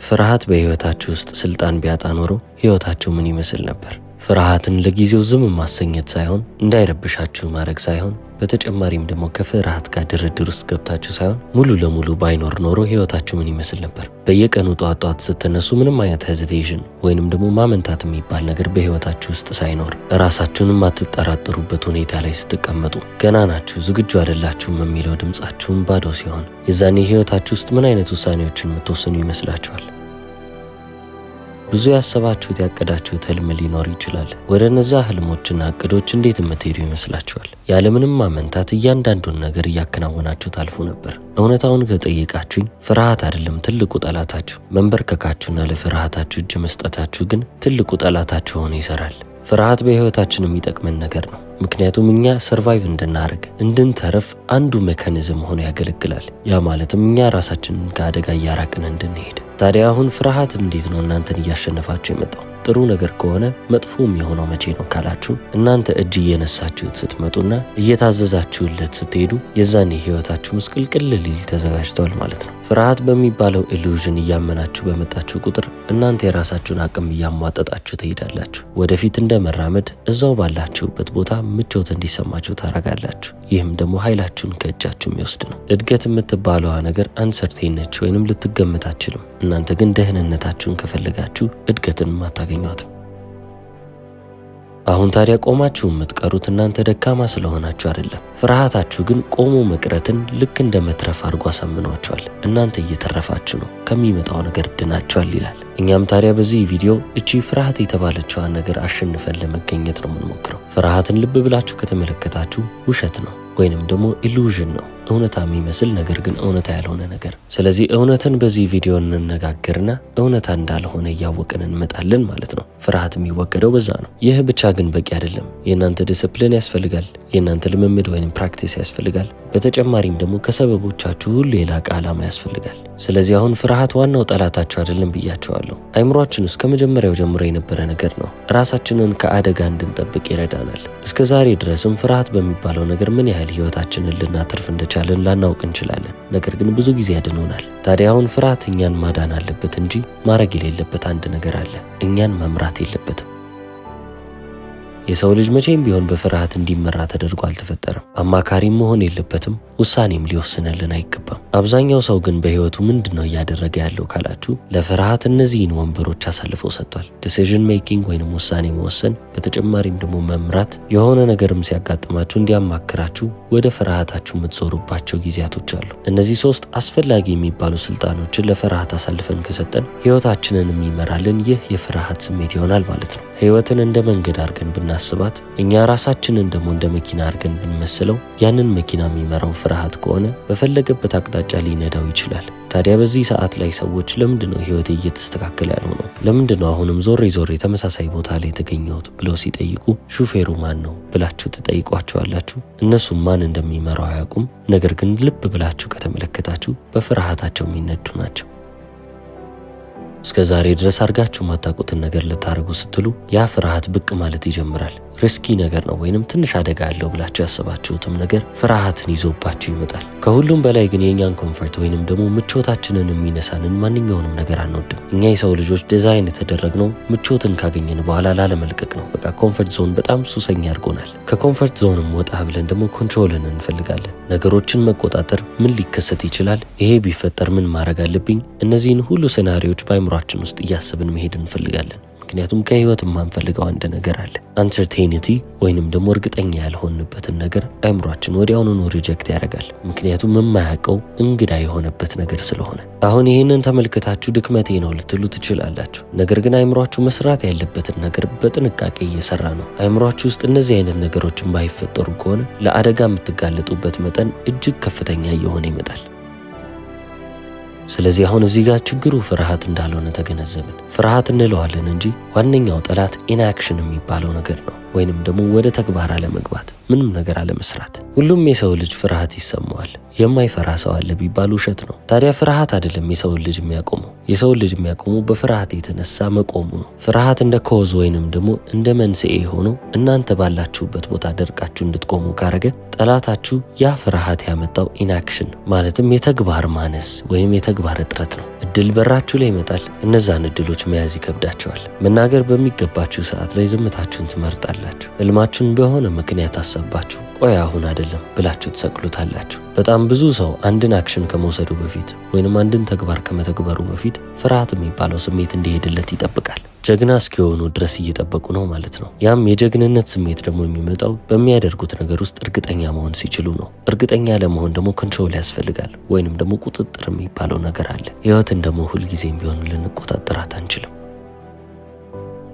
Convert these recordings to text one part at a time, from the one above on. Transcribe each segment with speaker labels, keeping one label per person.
Speaker 1: ፍርሃት በህይወታችሁ ውስጥ ስልጣን ቢያጣ ኖሮ ህይወታችሁ ምን ይመስል ነበር? ፍርሃትን ለጊዜው ዝም ማሰኘት ሳይሆን እንዳይረብሻችሁ ማድረግ ሳይሆን በተጨማሪም ደግሞ ከፍርሃት ጋር ድርድር ውስጥ ገብታችሁ ሳይሆን ሙሉ ለሙሉ ባይኖር ኖሮ ህይወታችሁ ምን ይመስል ነበር? በየቀኑ ጧት ስትነሱ ምንም አይነት ሄዚቴሽን ወይንም ደግሞ ማመንታት የሚባል ነገር በህይወታችሁ ውስጥ ሳይኖር ራሳችሁንም አትጠራጠሩበት ሁኔታ ላይ ስትቀመጡ ገና ናችሁ፣ ዝግጁ አይደላችሁም የሚለው ድምጻችሁም ባዶ ሲሆን የዛኔ ህይወታችሁ ውስጥ ምን አይነት ውሳኔዎችን የምትወስኑ ይመስላችኋል? ብዙ ያሰባችሁት ያቀዳችሁት ህልም ሊኖር ይችላል። ወደ እነዛ ህልሞችና እቅዶች እንዴት የምትሄዱ ይመስላችኋል? ያለምንም ማመንታት እያንዳንዱን ነገር እያከናወናችሁ ታልፉ ነበር። እውነታውን ከጠየቃችሁኝ ፍርሃት አይደለም ትልቁ ጠላታችሁ። መንበርከካችሁና ለፍርሃታችሁ እጅ መስጠታችሁ ግን ትልቁ ጠላታችሁ ሆኖ ይሰራል። ፍርሃት በህይወታችን የሚጠቅመን ነገር ነው። ምክንያቱም እኛ ሰርቫይቭ እንድናደርግ እንድንተርፍ አንዱ ሜካኒዝም ሆኖ ያገለግላል። ያ ማለትም እኛ ራሳችንን ከአደጋ እያራቅን እንድንሄድ። ታዲያ አሁን ፍርሃት እንዴት ነው እናንተን እያሸነፋችሁ የመጣው? ጥሩ ነገር ከሆነ መጥፎም የሆነው መቼ ነው ካላችሁ እናንተ እጅ እየነሳችሁት ስትመጡና እየታዘዛችሁለት ስትሄዱ የዛኔ ህይወታችሁ ምስቅልቅል ሊል ተዘጋጅተዋል ማለት ነው። ፍርሃት በሚባለው ኢሉዥን እያመናችሁ በመጣችሁ ቁጥር እናንተ የራሳችሁን አቅም እያሟጠጣችሁ ትሄዳላችሁ። ወደፊት እንደ መራመድ እዛው ባላችሁበት ቦታ ምቾት እንዲሰማችሁ ታረጋላችሁ። ይህም ደግሞ ኃይላችሁን ከእጃችሁ የሚወስድ ነው። እድገት የምትባለዋ ነገር አንሰርቴን ነች ወይንም ልትገመት አትችልም። እናንተ ግን ደህንነታችሁን ከፈለጋችሁ እድገትን አታገኟትም። አሁን ታዲያ ቆማችሁ የምትቀሩት እናንተ ደካማ ስለሆናችሁ አይደለም። ፍርሃታችሁ ግን ቆሞ መቅረትን ልክ እንደ መትረፍ አድርጎ አሳምኗችኋል። እናንተ እየተረፋችሁ ነው፣ ከሚመጣው ነገር ድናችኋል ይላል። እኛም ታዲያ በዚህ ቪዲዮ እቺ ፍርሃት የተባለችዋን ነገር አሸንፈን ለመገኘት ነው የምንሞክረው። ፍርሃትን ልብ ብላችሁ ከተመለከታችሁ ውሸት ነው ወይንም ደግሞ ኢሉዥን ነው፣ እውነታ የሚመስል ነገር ግን እውነታ ያልሆነ ነገር። ስለዚህ እውነትን በዚህ ቪዲዮ እንነጋገርና እውነታ እንዳልሆነ እያወቅን እንመጣለን ማለት ነው። ፍርሃት የሚወገደው በዛ ነው። ይህ ብቻ ግን በቂ አይደለም። የእናንተ ዲስፕሊን ያስፈልጋል፣ የእናንተ ልምምድ ወይንም ፕራክቲስ ያስፈልጋል። በተጨማሪም ደግሞ ከሰበቦቻችሁ ሁሉ የላቀ ዓላማ ያስፈልጋል። ስለዚህ አሁን ፍርሃት ዋናው ጠላታችሁ አይደለም ብያቸዋለሁ። አይምሯችን ውስጥ ከመጀመሪያው ጀምሮ የነበረ ነገር ነው። ራሳችንን ከአደጋ እንድንጠብቅ ይረዳናል። እስከ ዛሬ ድረስም ፍርሃት በሚባለው ነገር ምን ያህል ህይወታችንን ልናተርፍ እንደቻለን ላናውቅ እንችላለን። ነገር ግን ብዙ ጊዜ ያድኖናል። ታዲያ አሁን ፍርሃት እኛን ማዳን አለበት እንጂ ማድረግ የሌለበት አንድ ነገር አለ። እኛን መምራት የለበትም። የሰው ልጅ መቼም ቢሆን በፍርሃት እንዲመራ ተደርጎ አልተፈጠረም። አማካሪም መሆን የለበትም፣ ውሳኔም ሊወስንልን አይገባም። አብዛኛው ሰው ግን በህይወቱ ምንድነው እያደረገ ያለው ካላችሁ ለፍርሃት እነዚህን ወንበሮች አሳልፈው ሰጥቷል። ዲሲዥን ሜኪንግ ወይንም ውሳኔ መወሰን፣ በተጨማሪም ደግሞ መምራት፣ የሆነ ነገርም ሲያጋጥማችሁ እንዲያማክራችሁ ወደ ፍርሃታችሁ የምትዞሩባቸው ጊዜያቶች አሉ። እነዚህ ሶስት አስፈላጊ የሚባሉ ስልጣኖችን ለፍርሃት አሳልፈን ከሰጠን ህይወታችንን የሚመራልን ይህ የፍርሃት ስሜት ይሆናል ማለት ነው። ህይወትን እንደ መንገድ አድርገን ብናስባት እኛ ራሳችንን ደግሞ እንደ መኪና አድርገን ብንመስለው ያንን መኪና የሚመራው ፍርሃት ከሆነ በፈለገበት አቅጣጫ ሊነዳው ይችላል። ታዲያ በዚህ ሰዓት ላይ ሰዎች ለምንድነው ህይወቴ እየተስተካከለ ያልሆነው? ለምንድነው አሁንም ዞሬ ተመሳሳይ ቦታ ላይ የተገኘሁት ብለው ሲጠይቁ ሹፌሩ ማን ነው ብላችሁ ትጠይቋቸዋላችሁ። እነሱም ማን እንደሚመራው አያውቁም። ነገር ግን ልብ ብላችሁ ከተመለከታችሁ በፍርሃታቸው የሚነዱ ናቸው። እስከ ዛሬ ድረስ አድርጋችሁ ማታውቁትን ነገር ልታደርጉ ስትሉ ያ ፍርሃት ብቅ ማለት ይጀምራል። ሪስኪ ነገር ነው ወይንም ትንሽ አደጋ አለው ብላችሁ ያሰባችሁትም ነገር ፍርሃትን ይዞባችሁ ይመጣል። ከሁሉም በላይ ግን የእኛን ኮምፈርት ወይንም ደግሞ ምቾታችንን የሚነሳንን ማንኛውንም ነገር አንወድም። እኛ የሰው ልጆች ዲዛይን የተደረግነው ምቾትን ካገኘን በኋላ ላለመልቀቅ ነው። በቃ ኮምፈርት ዞን በጣም ሱሰኛ አድርጎናል። ከኮምፈርት ዞንም ወጣ ብለን ደግሞ ኮንትሮልን እንፈልጋለን። ነገሮችን መቆጣጠር፣ ምን ሊከሰት ይችላል፣ ይሄ ቢፈጠር ምን ማድረግ አለብኝ፣ እነዚህን ሁሉ ሴናሪዎች በአይምሯችን ውስጥ እያሰብን መሄድ እንፈልጋለን። ምክንያቱም ከህይወት የማንፈልገው አንድ ነገር አለ። አንሰርቴኒቲ ወይንም ደግሞ እርግጠኛ ያልሆንበትን ነገር አይምሯችን ወዲያውኑ ሪጀክት ያደርጋል። ምክንያቱም የማያውቀው እንግዳ የሆነበት ነገር ስለሆነ። አሁን ይህንን ተመልክታችሁ ድክመቴ ነው ልትሉ ትችላላችሁ። ነገር ግን አይምሯችሁ መስራት ያለበትን ነገር በጥንቃቄ እየሰራ ነው። አይምሯችሁ ውስጥ እነዚህ አይነት ነገሮችን ባይፈጠሩ ከሆነ ለአደጋ የምትጋለጡበት መጠን እጅግ ከፍተኛ እየሆነ ይመጣል። ስለዚህ አሁን እዚህ ጋር ችግሩ ፍርሃት እንዳልሆነ ተገነዘብን። ፍርሃት እንለዋለን እንጂ ዋነኛው ጠላት ኢንአክሽን የሚባለው ነገር ነው፣ ወይንም ደግሞ ወደ ተግባር አለመግባት፣ ምንም ነገር አለመስራት። ሁሉም የሰው ልጅ ፍርሃት ይሰማዋል። የማይፈራ ሰው አለ ቢባል ውሸት ነው። ታዲያ ፍርሃት አይደለም የሰው ልጅ የሚያቆመው። የሰው ልጅ የሚያቆመው በፍርሃት የተነሳ መቆሙ ነው። ፍርሃት እንደ ኮዝ ወይንም ደግሞ እንደ መንስኤ ሆኖ እናንተ ባላችሁበት ቦታ ደርቃችሁ እንድትቆሙ ካረገ ጠላታችሁ ያ ፍርሃት ያመጣው ኢንአክሽን ማለትም የተግባር ማነስ ወይም የተግባር እጥረት ነው። እድል በራችሁ ላይ ይመጣል። እነዛን እድሎች መያዝ ይከብዳቸዋል። መናገር በሚገባችሁ ሰዓት ላይ ዝምታችሁን ትመርጣላችሁ። ህልማችሁን በሆነ ምክንያት አሰባችሁ ቆይ አሁን አይደለም ብላችሁ ትሰቅሉታላችሁ። በጣም ብዙ ሰው አንድን አክሽን ከመውሰዱ በፊት ወይንም አንድን ተግባር ከመተግበሩ በፊት ፍርሃት የሚባለው ስሜት እንዲሄድለት ይጠብቃል። ጀግና እስኪሆኑ ድረስ እየጠበቁ ነው ማለት ነው። ያም የጀግንነት ስሜት ደግሞ የሚመጣው በሚያደርጉት ነገር ውስጥ እርግጠኛ መሆን ሲችሉ ነው። እርግጠኛ ለመሆን ደግሞ ኮንትሮል ያስፈልጋል፣ ወይንም ደግሞ ቁጥጥር የሚባለው ነገር አለ። ህይወትን ደግሞ ሁልጊዜም ቢሆን ልንቆጣጠራት አንችልም።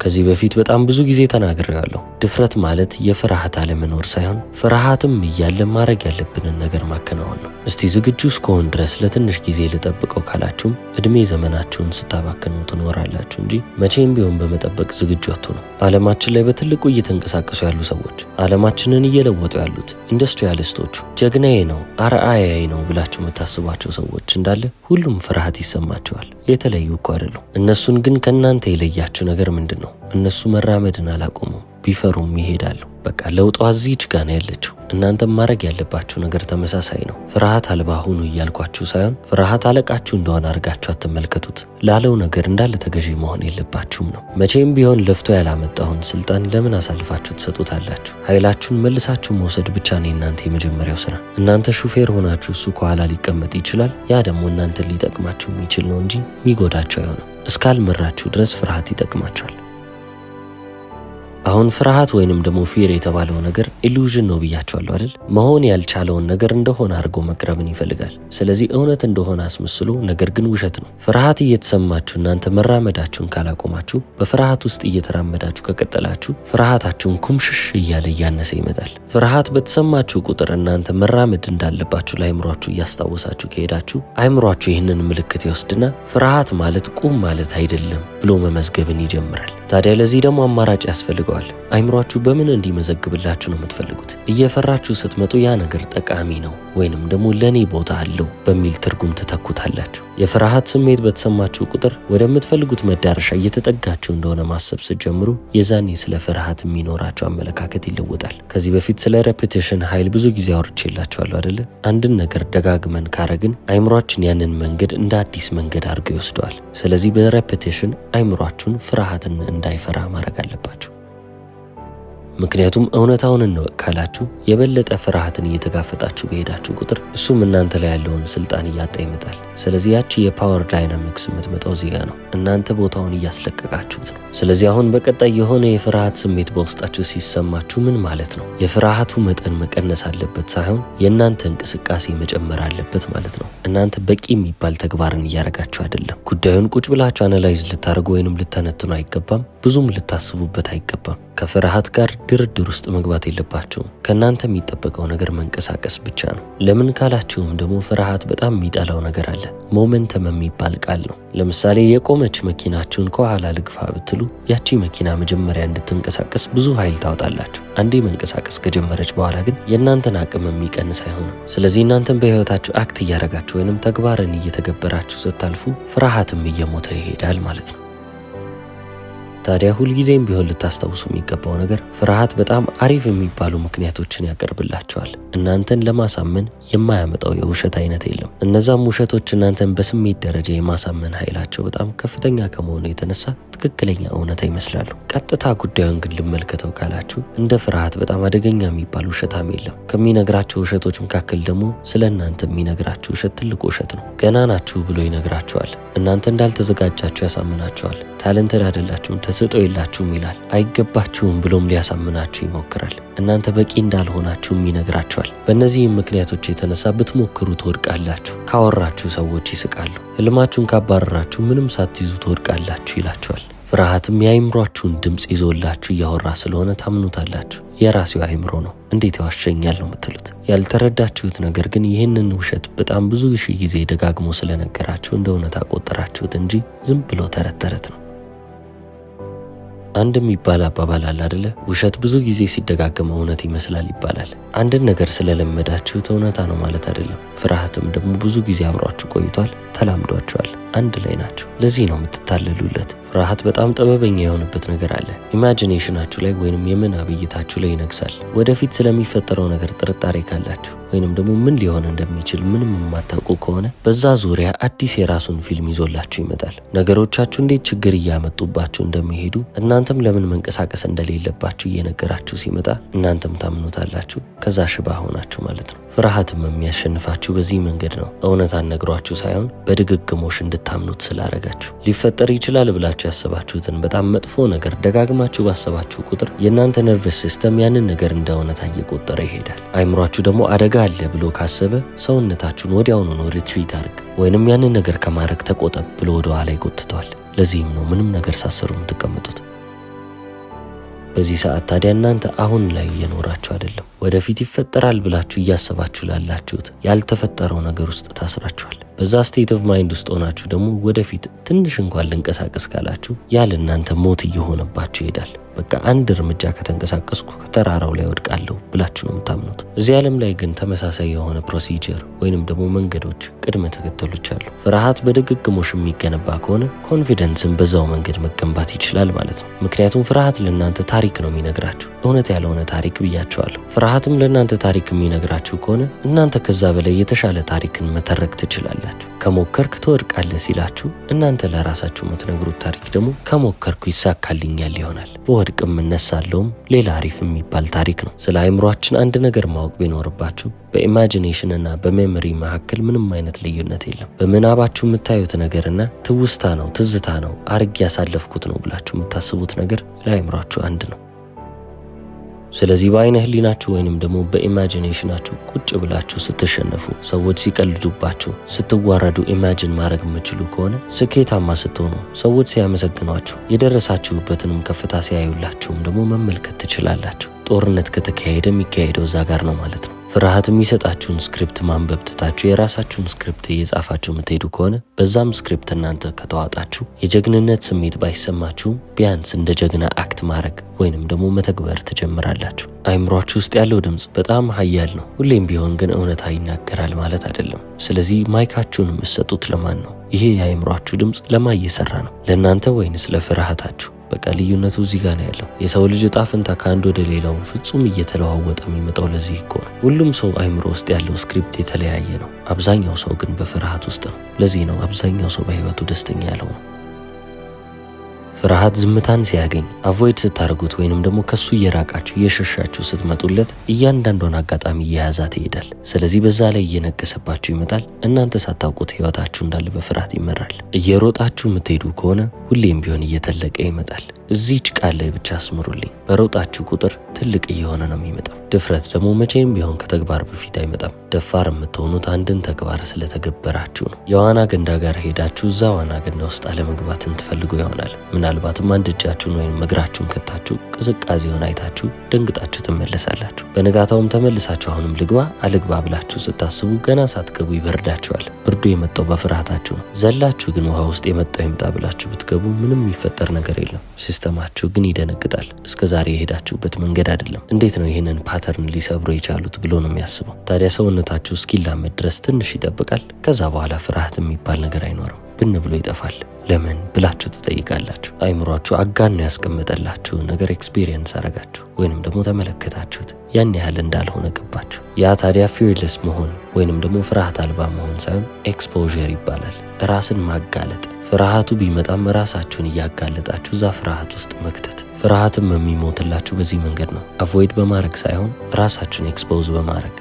Speaker 1: ከዚህ በፊት በጣም ብዙ ጊዜ ተናግሬያለሁ። ድፍረት ማለት የፍርሃት አለመኖር ሳይሆን ፍርሃትም እያለ ማድረግ ያለብንን ነገር ማከናወን ነው። እስቲ ዝግጁ እስከሆን ድረስ ለትንሽ ጊዜ ልጠብቀው ካላችሁም እድሜ ዘመናችሁን ስታባክኑ ትኖራላችሁ እንጂ መቼም ቢሆን በመጠበቅ ዝግጁ አትሆኑ። ዓለማችን ላይ በትልቁ እየተንቀሳቀሱ ያሉ ሰዎች፣ ዓለማችንን እየለወጡ ያሉት ኢንዱስትሪያሊስቶቹ፣ ጀግናዬ ነው አርአያዬ ነው ብላችሁ የምታስቧቸው ሰዎች እንዳለ ሁሉም ፍርሃት ይሰማቸዋል። የተለዩ እኮ አይደሉም። እነሱን ግን ከእናንተ የለያችሁ ነገር ምንድን ነው? እነሱ መራመድን አላቆሙም፣ ቢፈሩም ይሄዳሉ። በቃ ለውጧ እዚች ጋር ነው ያለችው። እናንተም ማድረግ ያለባችሁ ነገር ተመሳሳይ ነው። ፍርሃት አልባ ሁኑ እያልኳችሁ ሳይሆን ፍርሃት አለቃችሁ እንደሆነ አድርጋችሁ አትመልከቱት። ላለው ነገር እንዳለ ተገዢ መሆን የለባችሁም ነው። መቼም ቢሆን ለፍቶ ያላመጣውን ስልጣን ለምን አሳልፋችሁ ትሰጡታላችሁ? ኃይላችሁን መልሳችሁ መውሰድ ብቻ ነው የእናንተ የመጀመሪያው ስራ። እናንተ ሹፌር ሆናችሁ እሱ ከኋላ ሊቀመጥ ይችላል። ያ ደግሞ እናንተን ሊጠቅማችሁ የሚችል ነው እንጂ የሚጎዳችሁ አይሆንም። እስካልመራችሁ ድረስ ፍርሃት ይጠቅማችኋል። አሁን ፍርሃት ወይንም ደግሞ ፊር የተባለው ነገር ኢሉዥን ነው ብያቸዋለሁ አይደል? መሆን ያልቻለውን ነገር እንደሆነ አድርጎ መቅረብን ይፈልጋል። ስለዚህ እውነት እንደሆነ አስመስሎ ነገር ግን ውሸት ነው። ፍርሃት እየተሰማችሁ እናንተ መራመዳችሁን ካላቆማችሁ፣ በፍርሃት ውስጥ እየተራመዳችሁ ከቀጠላችሁ ፍርሃታችሁን ኩምሽሽ እያለ እያነሰ ይመጣል። ፍርሃት በተሰማችሁ ቁጥር እናንተ መራመድ እንዳለባችሁ ለአይምሯችሁ እያስታወሳችሁ ከሄዳችሁ አይምሯችሁ ይህንን ምልክት ይወስድና ፍርሃት ማለት ቁም ማለት አይደለም ብሎ መመዝገብን ይጀምራል። ታዲያ ለዚህ ደግሞ አማራጭ ያስፈልገዋል። አይምሯችሁ በምን እንዲመዘግብላችሁ ነው የምትፈልጉት? እየፈራችሁ ስትመጡ ያ ነገር ጠቃሚ ነው ወይንም ደግሞ ለኔ ቦታ አለው በሚል ትርጉም ትተኩታላችሁ። የፍርሃት ስሜት በተሰማችሁ ቁጥር ወደምትፈልጉት መዳረሻ እየተጠጋችሁ እንደሆነ ማሰብ ስትጀምሩ የዛኔ ስለ ፍርሃት የሚኖራችሁ አመለካከት ይለወጣል። ከዚህ በፊት ስለ ሬፒቴሽን ኃይል ብዙ ጊዜ አውርቼላችኋለሁ አይደለ? አንድን ነገር ደጋግመን ካረግን አይምሯችን ያንን መንገድ እንደ አዲስ መንገድ አድርጎ ይወስደዋል። ስለዚህ በሬፒቴሽን አይምሯችሁን ፍርሃትን እንዳይፈራ ማድረግ አለባችሁ። ምክንያቱም እውነታውን እንወቅ ካላችሁ የበለጠ ፍርሃትን እየተጋፈጣችሁ በሄዳችሁ ቁጥር እሱም እናንተ ላይ ያለውን ስልጣን እያጣ ይመጣል። ስለዚህ ያቺ የፓወር ዳይናሚክስ የምትመጣው እዚህ ጋር ነው። እናንተ ቦታውን እያስለቀቃችሁት ነው። ስለዚህ አሁን በቀጣይ የሆነ የፍርሃት ስሜት በውስጣችሁ ሲሰማችሁ ምን ማለት ነው? የፍርሃቱ መጠን መቀነስ አለበት ሳይሆን የእናንተ እንቅስቃሴ መጨመር አለበት ማለት ነው። እናንተ በቂ የሚባል ተግባርን እያረጋችሁ አይደለም። ጉዳዩን ቁጭ ብላችሁ አናላይዝ ልታደርጉ ወይንም ልተነትኑ አይገባም። ብዙም ልታስቡበት አይገባም። ከፍርሃት ጋር ድርድር ውስጥ መግባት የለባችሁም። ከእናንተ የሚጠበቀው ነገር መንቀሳቀስ ብቻ ነው። ለምን ካላችሁም ደግሞ ፍርሃት በጣም የሚጠላው ነገር አለ። ሞመንተም የሚባል ቃል ነው። ለምሳሌ የቆመች መኪናችሁን ከኋላ ልግፋ ብትሉ ያቺ መኪና መጀመሪያ እንድትንቀሳቀስ ብዙ ኃይል ታወጣላችሁ። አንዴ መንቀሳቀስ ከጀመረች በኋላ ግን የእናንተን አቅም የሚቀንስ አይሆንም። ስለዚህ እናንተን በህይወታችሁ አክት እያደረጋችሁ ወይንም ተግባርን እየተገበራችሁ ስታልፉ ፍርሃትም እየሞተ ይሄዳል ማለት ነው። ታዲያ ሁልጊዜም ቢሆን ልታስታውሱ የሚገባው ነገር ፍርሃት በጣም አሪፍ የሚባሉ ምክንያቶችን ያቀርብላቸዋል። እናንተን ለማሳመን የማያመጣው የውሸት አይነት የለም። እነዛም ውሸቶች እናንተን በስሜት ደረጃ የማሳመን ኃይላቸው በጣም ከፍተኛ ከመሆኑ የተነሳ ትክክለኛ እውነታ ይመስላሉ። ቀጥታ ጉዳዩን ግን ልመልከተው ካላችሁ እንደ ፍርሃት በጣም አደገኛ የሚባል ውሸታም የለም። ከሚነግራቸው ውሸቶች መካከል ደግሞ ስለ እናንተ የሚነግራችሁ ውሸት ትልቅ ውሸት ነው። ገና ናችሁ ብሎ ይነግራችኋል። እናንተ እንዳልተዘጋጃችሁ ያሳምናችኋል። ታለንትድ አይደላችሁም፣ ተሰጥኦ የላችሁም ይላል። አይገባችሁም ብሎም ሊያሳምናችሁ ይሞክራል። እናንተ በቂ እንዳልሆናችሁም ይነግራችኋል። በእነዚህም ምክንያቶች የተነሳ ብትሞክሩ ትወድቃላችሁ። ካወራችሁ ሰዎች ይስቃሉ። ህልማችሁን ካባረራችሁ ምንም ሳትይዙ ትወድቃላችሁ ይላችኋል። ፍርሃትም የአይምሯችሁን ድምፅ ይዞላችሁ እያወራ ስለሆነ ታምኑታላችሁ። የራሴው አይምሮ ነው እንዴት ይዋሸኛል ነው የምትሉት። ያልተረዳችሁት ነገር ግን ይህንን ውሸት በጣም ብዙ ሺህ ጊዜ ደጋግሞ ስለነገራችሁ እንደ እውነት አቆጠራችሁት እንጂ ዝም ብሎ ተረት ተረት ነው። አንድ የሚባል አባባል አለ አይደለ? ውሸት ብዙ ጊዜ ሲደጋገም እውነት ይመስላል ይባላል። አንድን ነገር ስለለመዳችሁት እውነታ ነው ማለት አይደለም። ፍርሃትም ደግሞ ብዙ ጊዜ አብሯችሁ ቆይቷል፣ ተላምዷችኋል፣ አንድ ላይ ናቸው። ለዚህ ነው የምትታለሉለት። ፍርሃት በጣም ጥበበኛ የሆነበት ነገር አለ። ኢማጂኔሽናችሁ ላይ ወይንም የምናብ እይታችሁ ላይ ይነግሳል። ወደፊት ስለሚፈጠረው ነገር ጥርጣሬ ካላችሁ ወይንም ደግሞ ምን ሊሆን እንደሚችል ምንም የማታውቁ ከሆነ በዛ ዙሪያ አዲስ የራሱን ፊልም ይዞላችሁ ይመጣል። ነገሮቻችሁ እንዴት ችግር እያመጡባችሁ እንደሚሄዱ እናንተም ለምን መንቀሳቀስ እንደሌለባችሁ እየነገራችሁ ሲመጣ እናንተም ታምኑታላችሁ። ከዛ ሽባ ሆናችሁ ማለት ነው። ፍርሃትም የሚያሸንፋችሁ በዚህ መንገድ ነው። እውነታን ነግሯችሁ ሳይሆን በድግግሞሽ እንድታምኑት ስላረጋችሁ። ሊፈጠር ይችላል ብላችሁ ያሰባችሁትን በጣም መጥፎ ነገር ደጋግማችሁ ባሰባችሁ ቁጥር የእናንተ ነርቨስ ሲስተም ያንን ነገር እንደ እውነታ እየቆጠረ ይሄዳል። አይምሯችሁ ደግሞ አደጋ አለ ብሎ ካሰበ ሰውነታችሁን ወዲያውኑ ነው ሪትሪት አድርግ ወይንም ያንን ነገር ከማድረግ ተቆጠብ ብሎ ወደ ኋላ ይጎትተዋል። ለዚህም ነው ምንም ነገር ሳሰሩ የምትቀመጡት። በዚህ ሰዓት ታዲያ እናንተ አሁን ላይ እየኖራችሁ አይደለም፣ ወደፊት ይፈጠራል ብላችሁ እያሰባችሁ ላላችሁት ያልተፈጠረው ነገር ውስጥ ታስራችኋል። በዛ ስቴት ኦፍ ማይንድ ውስጥ ሆናችሁ ደግሞ ወደፊት ትንሽ እንኳን ልንቀሳቀስ ካላችሁ ያለ እናንተ ሞት እየሆነባችሁ ይሄዳል። በቃ አንድ እርምጃ ከተንቀሳቀስኩ ከተራራው ላይ ወድቃለሁ ብላችሁ ነው የምታምኑት። እዚህ ዓለም ላይ ግን ተመሳሳይ የሆነ ፕሮሲጀር ወይንም ደግሞ መንገዶች፣ ቅድመ ተከተሎች አሉ። ፍርሃት በድግግሞሽ የሚገነባ ከሆነ ኮንፊደንስን በዛው መንገድ መገንባት ይችላል ማለት ነው። ምክንያቱም ፍርሃት ለእናንተ ታሪክ ነው የሚነግራችሁ፣ እውነት ያልሆነ ታሪክ ብያችኋለሁ። ፍርሃትም ለእናንተ ታሪክ የሚነግራችሁ ከሆነ እናንተ ከዛ በላይ የተሻለ ታሪክን መተረክ ትችላላችሁ። ከሞከርክ ትወድቃለህ ሲላችሁ እናንተ ለራሳችሁ የምትነግሩት ታሪክ ደግሞ ከሞከርኩ ይሳካልኛል ይሆናል። በወድቅም እነሳለሁም ሌላ አሪፍ የሚባል ታሪክ ነው። ስለ አይምሯችን አንድ ነገር ማወቅ ቢኖርባችሁ በኢማጂኔሽን እና በሜሞሪ መካከል ምንም አይነት ልዩነት የለም። በምናባችሁ የምታዩት ነገርና ትውስታ ነው፣ ትዝታ ነው፣ አርግ ያሳለፍኩት ነው ብላችሁ የምታስቡት ነገር ለአይምሯችሁ አንድ ነው። ስለዚህ በአይነ ህሊናችሁ ወይንም ደግሞ በኢማጂኔሽናችሁ ቁጭ ብላችሁ ስትሸነፉ፣ ሰዎች ሲቀልዱባችሁ፣ ስትዋረዱ ኢማጂን ማድረግ የምችሉ ከሆነ ስኬታማ ስትሆኑ፣ ሰዎች ሲያመሰግኗችሁ፣ የደረሳችሁበትንም ከፍታ ሲያዩላችሁም ደግሞ መመልከት ትችላላችሁ። ጦርነት ከተካሄደ የሚካሄደው እዛ ጋር ነው ማለት ነው። ፍርሃት የሚሰጣችሁን ስክሪፕት ማንበብ ትታችሁ የራሳችሁን ስክሪፕት እየጻፋችሁ የምትሄዱ ከሆነ በዛም ስክሪፕት እናንተ ከተዋጣችሁ የጀግንነት ስሜት ባይሰማችሁም ቢያንስ እንደ ጀግና አክት ማድረግ ወይንም ደግሞ መተግበር ትጀምራላችሁ። አይምሯችሁ ውስጥ ያለው ድምፅ በጣም ኃያል ነው። ሁሌም ቢሆን ግን እውነታ ይናገራል ማለት አይደለም። ስለዚህ ማይካችሁን የምትሰጡት ለማን ነው? ይሄ የአይምሯችሁ ድምፅ ለማን እየሰራ ነው? ለእናንተ ወይንስ ለፍርሃታችሁ? በቃ ልዩነቱ እዚህ ጋር ነው ያለው። የሰው ልጅ ዕጣ ፈንታ ከአንድ ወደ ሌላው ፍጹም እየተለዋወጠ የሚመጣው ለዚህ እኮ ነው። ሁሉም ሰው አይምሮ ውስጥ ያለው ስክሪፕት የተለያየ ነው። አብዛኛው ሰው ግን በፍርሃት ውስጥ ነው። ለዚህ ነው አብዛኛው ሰው በህይወቱ ደስተኛ ያለው ነው። ፍርሃት ዝምታን ሲያገኝ አቮይድ ስታደርጉት ወይንም ደግሞ ከሱ እየራቃችሁ እየሸሻችሁ ስትመጡለት እያንዳንዷን አጋጣሚ እየያዛት ይሄዳል። ስለዚህ በዛ ላይ እየነገሰባችሁ ይመጣል። እናንተ ሳታውቁት ህይወታችሁ እንዳለ በፍርሃት ይመራል። እየሮጣችሁ የምትሄዱ ከሆነ ሁሌም ቢሆን እየተለቀ ይመጣል። እዚህ ጭቃ ላይ ብቻ አስምሩልኝ። በሮጣችሁ ቁጥር ትልቅ እየሆነ ነው የሚመጣው። ድፍረት ደግሞ መቼም ቢሆን ከተግባር በፊት አይመጣም። ደፋር የምትሆኑት አንድን ተግባር ስለተገበራችሁ ነው። የዋና ገንዳ ጋር ሄዳችሁ እዛ ዋና ገንዳ ውስጥ አለመግባትን ትፈልጉ ይሆናል። ምናልባትም አንድ እጃችሁን ወይም እግራችሁን ከታችሁ ቅዝቃዜውን አይታችሁ ደንግጣችሁ ትመለሳላችሁ። በነጋታውም ተመልሳችሁ አሁንም ልግባ አልግባ ብላችሁ ስታስቡ ገና ሳትገቡ ይበርዳችኋል። ብርዱ የመጣው በፍርሃታችሁ ነው። ዘላችሁ ግን ውሃ ውስጥ የመጣው ይምጣ ብላችሁ ብትገቡ ምንም የሚፈጠር ነገር የለም። ሲስተማችሁ ግን ይደነግጣል። እስከ ዛሬ የሄዳችሁበት መንገድ አይደለም። እንዴት ነው ይህንን ፓተርን ሊሰብሩ የቻሉት ብሎ ነው የሚያስበው። ታዲያ ሰውነታችሁ እስኪላመድ ድረስ ትንሽ ይጠብቃል። ከዛ በኋላ ፍርሃት የሚባል ነገር አይኖርም፣ ብን ብሎ ይጠፋል። ለምን ብላችሁ ትጠይቃላችሁ። አይምሯችሁ አጋኖ ያስቀመጠላችሁ ነገር ኤክስፒሪየንስ አረጋችሁ ወይንም ደግሞ ተመለከታችሁት፣ ያን ያህል እንዳልሆነ ገባችሁ። ያ ታዲያ ፊርለስ መሆን ወይንም ደግሞ ፍርሃት አልባ መሆን ሳይሆን ኤክስፖዠር ይባላል። ራስን ማጋለጥ። ፍርሃቱ ቢመጣም ራሳችሁን እያጋለጣችሁ እዛ ፍርሃት ውስጥ መክተት። ፍርሃትም የሚሞትላችሁ በዚህ መንገድ ነው። አቮይድ በማድረግ ሳይሆን ራሳችሁን ኤክስፖዝ በማድረግ።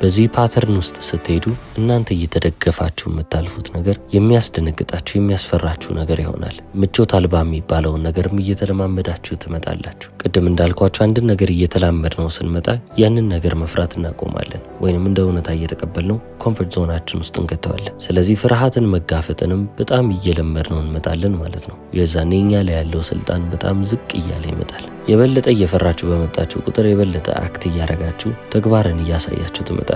Speaker 1: በዚህ ፓተርን ውስጥ ስትሄዱ እናንተ እየተደገፋችሁ የምታልፉት ነገር የሚያስደነግጣችሁ የሚያስፈራችሁ ነገር ይሆናል። ምቾት አልባ የሚባለውን ነገርም እየተለማመዳችሁ ትመጣላችሁ። ቅድም እንዳልኳችሁ አንድን ነገር እየተላመድ ነው ስንመጣ ያንን ነገር መፍራት እናቆማለን፣ ወይንም እንደ እውነታ እየተቀበልነው ኮምፎርት ዞናችን ውስጥ እንገተዋለን። ስለዚህ ፍርሃትን መጋፈጥንም በጣም እየለመድ ነው እንመጣለን ማለት ነው። የዛኔ እኛ ላይ ያለው ስልጣን በጣም ዝቅ እያለ ይመጣል። የበለጠ እየፈራችሁ በመጣችሁ ቁጥር የበለጠ አክት እያረጋችሁ ተግባርን እያሳያችሁ ትመጣላችሁ።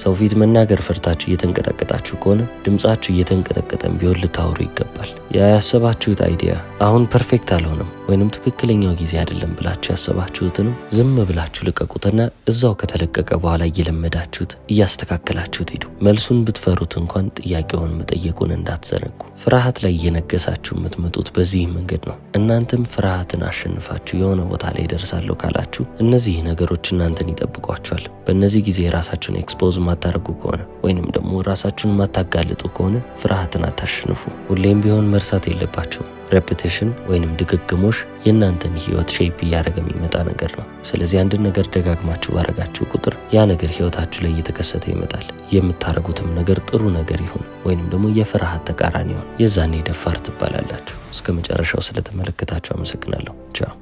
Speaker 1: ሰው ፊት መናገር ፈርታችሁ እየተንቀጠቀጣችሁ ከሆነ ድምጻችሁ እየተንቀጠቀጠን ቢሆን ልታወሩ ይገባል። ያሰባችሁት አይዲያ አሁን ፐርፌክት አልሆነም ወይንም ትክክለኛው ጊዜ አይደለም ብላችሁ ያሰባችሁትንም ዝም ብላችሁ ልቀቁትና እዛው ከተለቀቀ በኋላ እየለመዳችሁት እያስተካከላችሁት ሄዱ። መልሱን ብትፈሩት እንኳን ጥያቄውን መጠየቁን እንዳትዘነጉ። ፍርሃት ላይ እየነገሳችሁ የምትመጡት በዚህ መንገድ ነው። እናንተም ፍርሃትን አሸንፋችሁ የሆነ ቦታ ላይ ደርሳለሁ ካላችሁ እነዚህ ነገሮች እናንተን ይጠብቋችኋል። በእነዚህ ጊዜ ራሳችሁን ኤክስፖዝ ማታረጉ ከሆነ ወይንም ደግሞ ራሳችሁን ማታጋልጡ ከሆነ ፍርሃትን አታሸንፉ። ሁሌም ቢሆን መርሳት የለባችሁ ሬፒቴሽን ወይንም ድግግሞሽ የእናንተን ህይወት ሼፕ እያደረገ የሚመጣ ነገር ነው። ስለዚህ አንድን ነገር ደጋግማችሁ ባረጋችሁ ቁጥር ያ ነገር ህይወታችሁ ላይ እየተከሰተ ይመጣል። የምታረጉትም ነገር ጥሩ ነገር ይሁን ወይንም ደግሞ የፍርሃት ተቃራኒ ይሁን፣ የዛኔ ደፋር ትባላላችሁ። እስከ መጨረሻው ስለተመለከታችሁ አመሰግናለሁ። ቻው።